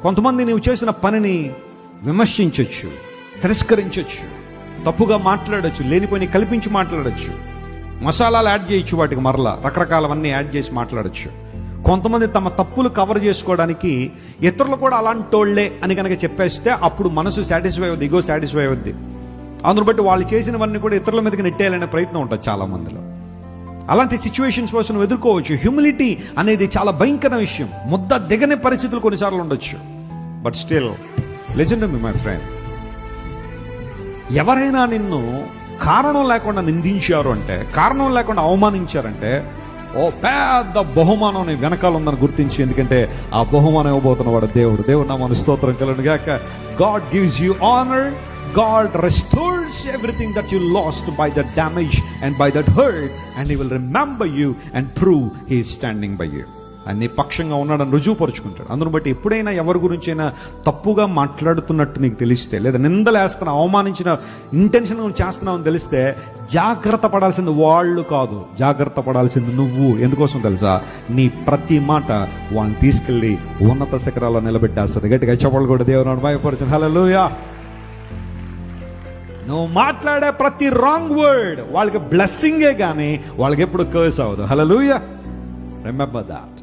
కొంతమంది నీవు చేసిన పనిని విమర్శించవచ్చు, తిరస్కరించవచ్చు, తప్పుగా మాట్లాడచ్చు, లేనిపోయి కల్పించి మాట్లాడచ్చు, మసాలాలు యాడ్ చేయొచ్చు, వాటికి మరలా రకరకాలవన్నీ యాడ్ చేసి మాట్లాడచ్చు. కొంతమంది తమ తప్పులు కవర్ చేసుకోవడానికి ఇతరులు కూడా అలాంటోళ్లే అని కనుక చెప్పేస్తే అప్పుడు మనసు సాటిస్ఫై అవుద్ది, ఇగో సాటిస్ఫై అవుద్ది. అందును బట్టి వాళ్ళు చేసినవన్నీ కూడా ఇతరుల మీదకి నెట్టేయాలనే ప్రయత్నం ఉంటుంది చాలా మందిలో. అలాంటి సిచ్యువేషన్స్ కోసం నువ్వు ఎదుర్కోవచ్చు. హ్యూమిలిటీ అనేది చాలా భయంకర విషయం. ముద్ద దిగని పరిస్థితులు కొన్నిసార్లు ఉండొచ్చు. But still listen to me my friend, ఎవరైనా నిన్ను కారణం లేకుండా నిందించారు అంటే, కారణం లేకుండా అవమానించారంటే, ఓ పెద్ద బహుమానం నీ వెనకాల ఉందని గుర్తించి, ఎందుకంటే ఆ బహుమానం ఇవ్వబోతున్న వాడు దేవుడు. దేవుడు నామమున స్తోత్రం కలుగును గాక. God gives you honor. God restores everything that you lost by that damage and by that hurt, and He will remember you and prove He is standing by you. అన్ని పక్షంగా ఉన్నాడని రుజువుపరుచుకుంటాడు. అందును బట్టి ఎప్పుడైనా ఎవరి గురించైనా తప్పుగా మాట్లాడుతున్నట్టు నీకు తెలిస్తే, లేదా నిందలేస్తున్నా, అవమానించిన ఇంటెన్షన్ చేస్తున్నావు అని తెలిస్తే, జాగ్రత్త పడాల్సింది వాళ్ళు కాదు, జాగ్రత్త పడాల్సింది నువ్వు. ఎందుకోసం తెలుసా? నీ ప్రతి మాట వాళ్ళని తీసుకెళ్ళి ఉన్నత శిఖరాల్లో నిలబెట్టేస్తుంది. గట్టిగా చెప్పాలి కూడా దేవుని భయపరచు. హల్లెలూయా. నువ్వు మాట్లాడే ప్రతి రాంగ్ వర్డ్ వాళ్ళకి బ్లెస్సింగే కానీ వాళ్ళకి ఎప్పుడు కర్స్ అవ్వదు. హల్లెలూయా. Remember that.